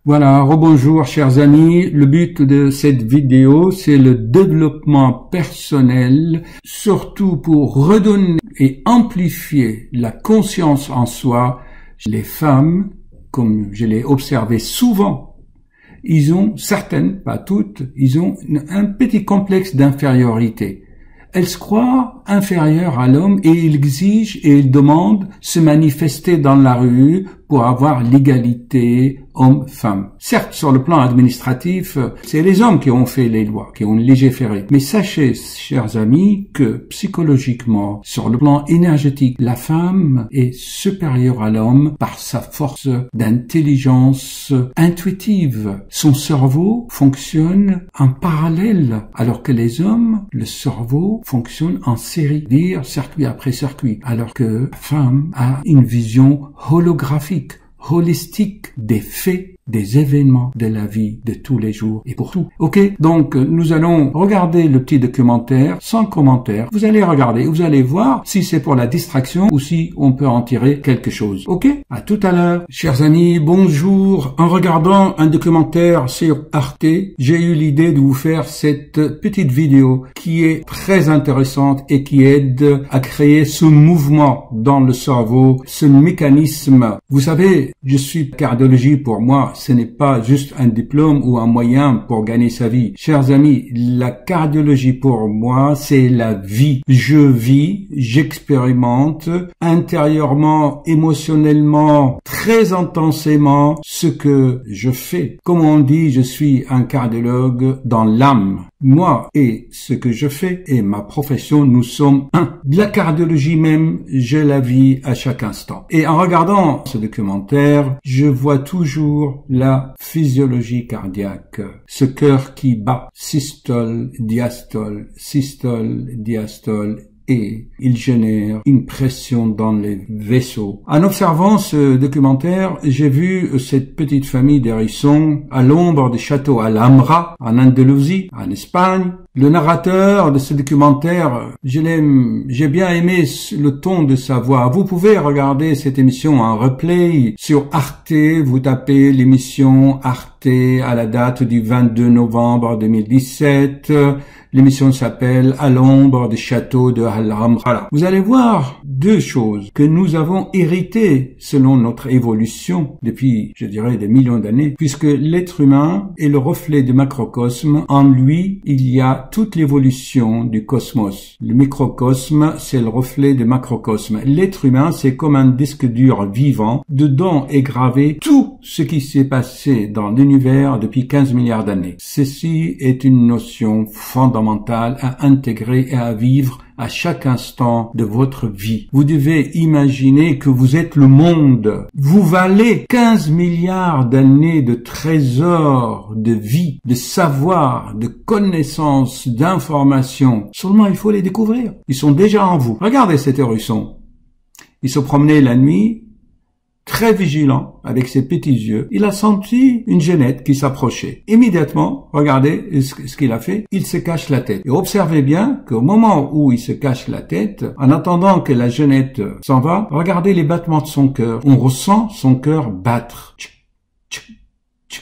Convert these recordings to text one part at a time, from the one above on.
Voilà, rebonjour chers amis. Le but de cette vidéo, c'est le développement personnel, surtout pour redonner et amplifier la conscience en soi. Les femmes, comme je l'ai observé souvent, ils ont, certaines, pas toutes, ils ont un petit complexe d'infériorité. Elles se croient inférieures à l'homme et ils exigent et ils demandent se manifester dans la rue pour avoir l'égalité homme-femme. Certes, sur le plan administratif, c'est les hommes qui ont fait les lois, qui ont légiféré. Mais sachez, chers amis, que psychologiquement, sur le plan énergétique, la femme est supérieure à l'homme par sa force d'intelligence intuitive. Son cerveau fonctionne en parallèle, alors que les hommes, le cerveau fonctionne en série, dire circuit après circuit, alors que la femme a une vision holographique, holistique des faits, des événements de la vie de tous les jours et pour tout. Ok, donc nous allons regarder le petit documentaire sans commentaire. Vous allez regarder, vous allez voir si c'est pour la distraction ou si on peut en tirer quelque chose. Ok, à tout à l'heure. Chers amis, bonjour. En regardant un documentaire sur Arte, j'ai eu l'idée de vous faire cette petite vidéo qui est très intéressante et qui aide à créer ce mouvement dans le cerveau, ce mécanisme. Vous savez, je suis cardiologie pour moi. Ce n'est pas juste un diplôme ou un moyen pour gagner sa vie. Chers amis, la cardiologie pour moi, c'est la vie. Je vis, j'expérimente intérieurement, émotionnellement, très intensément ce que je fais. Comme on dit, je suis un cardiologue dans l'âme. Moi et ce que je fais et ma profession, nous sommes un. La cardiologie même, je la vis à chaque instant. Et en regardant ce documentaire, je vois toujours la physiologie cardiaque. Ce cœur qui bat, systole, diastole, et il génère une pression dans les vaisseaux. En observant ce documentaire, j'ai vu cette petite famille d'hérissons à l'ombre des châteaux Alhambra, en Andalousie, en Espagne. Le narrateur de ce documentaire, j'ai bien aimé le ton de sa voix. Vous pouvez regarder cette émission en replay sur Arte, vous tapez l'émission Arte à la date du 22 novembre 2017. L'émission s'appelle « À l'ombre des châteaux de Alhambra ». Voilà. Vous allez voir deux choses que nous avons héritées selon notre évolution depuis, je dirais, des millions d'années, puisque l'être humain est le reflet du macrocosme. En lui, il y a toute l'évolution du cosmos. Le microcosme, c'est le reflet du macrocosme. L'être humain, c'est comme un disque dur vivant. Dedans est gravé tout ce qui s'est passé dans l'univers depuis 15 milliards d'années. Ceci est une notion fondamentale à intégrer et à vivre à chaque instant de votre vie. Vous devez imaginer que vous êtes le monde. Vous valez 15 milliards d'années de trésors de vie, de savoir, de connaissances, d'informations. Seulement, il faut les découvrir. Ils sont déjà en vous. Regardez cet hérisson. Il se promenait la nuit, très vigilant, avec ses petits yeux. Il a senti une genette qui s'approchait. Immédiatement, regardez ce qu'il a fait, il se cache la tête. Et observez bien qu'au moment où il se cache la tête, en attendant que la genette s'en va, regardez les battements de son cœur. On ressent son cœur battre. Vous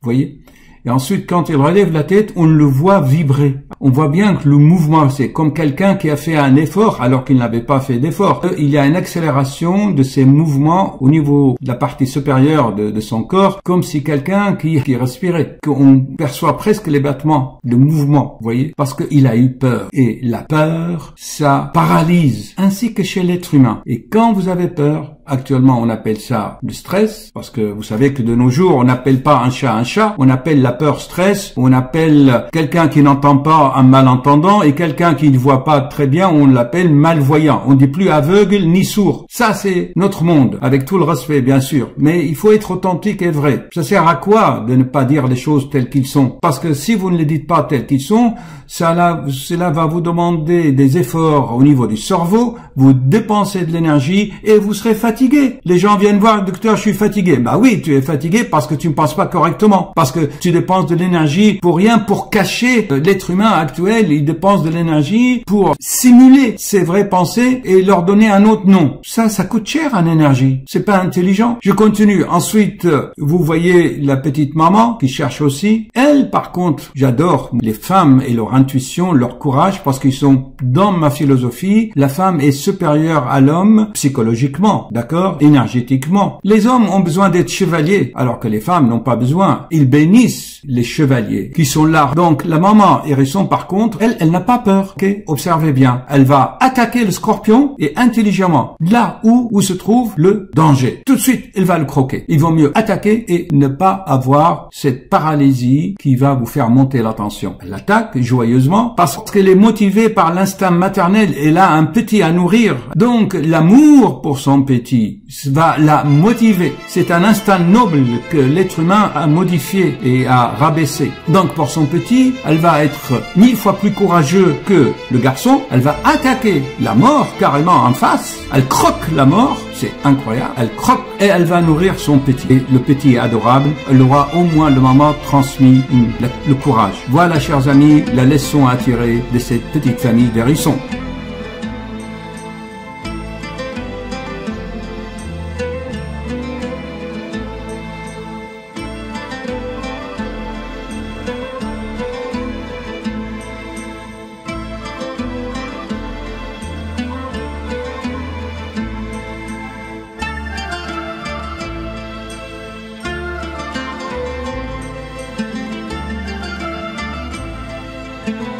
voyez? Et ensuite, quand il relève la tête, on le voit vibrer. On voit bien que le mouvement, c'est comme quelqu'un qui a fait un effort alors qu'il n'avait pas fait d'effort. Il y a une accélération de ses mouvements au niveau de la partie supérieure de son corps, comme si quelqu'un qui respirait, qu'on perçoit presque les battements de mouvement, vous voyez, parce qu'il a eu peur. Et la peur, ça paralyse, ainsi que chez l'être humain. Et quand vous avez peur, actuellement, on appelle ça le stress, parce que vous savez que de nos jours, on n'appelle pas un chat, on appelle la peur stress, on appelle quelqu'un qui n'entend pas un malentendant et quelqu'un qui ne voit pas très bien, on l'appelle malvoyant. On dit plus aveugle ni sourd. Ça, c'est notre monde, avec tout le respect, bien sûr. Mais il faut être authentique et vrai. Ça sert à quoi de ne pas dire les choses telles qu'ils sont? Parce que si vous ne les dites pas telles qu'ils sont, cela va vous demander des efforts au niveau du cerveau, vous dépensez de l'énergie et vous serez fatigué. fatigué. Les gens viennent voir, docteur, je suis fatigué. Bah oui, tu es fatigué parce que tu ne penses pas correctement, parce que tu dépenses de l'énergie pour rien, pour cacher l'être humain actuel. Il dépense de l'énergie pour simuler ses vraies pensées et leur donner un autre nom. Ça coûte cher en énergie. C'est pas intelligent. Je continue. Ensuite, vous voyez la petite maman qui cherche aussi. Elle, par contre, j'adore les femmes et leur intuition, leur courage, parce qu'ils sont dans ma philosophie. La femme est supérieure à l'homme psychologiquement, d'accord, énergétiquement. Les hommes ont besoin d'être chevaliers, alors que les femmes n'ont pas besoin. Ils bénissent les chevaliers qui sont là. Donc la maman hérisson, par contre, elle n'a pas peur. Ok, observez bien. Elle va attaquer le scorpion et intelligemment, là où se trouve le danger. Tout de suite, elle va le croquer. Il vaut mieux attaquer et ne pas avoir cette paralysie qui va vous faire monter la tension. Elle attaque joyeusement parce qu'elle est motivée par l'instinct maternel. Elle a un petit à nourrir. Donc l'amour pour son petit va la motiver. C'est un instinct noble que l'être humain a modifié et a rabaissé. Donc pour son petit, elle va être 1000 fois plus courageux que le garçon. Elle va attaquer la mort carrément en face. Elle croque la mort. C'est incroyable. Elle croque et elle va nourrir son petit. Et le petit est adorable. Elle aura au moins le maman transmis le courage. Voilà, chers amis, la leçon à tirer de cette petite famille d'hérissons. Thank you.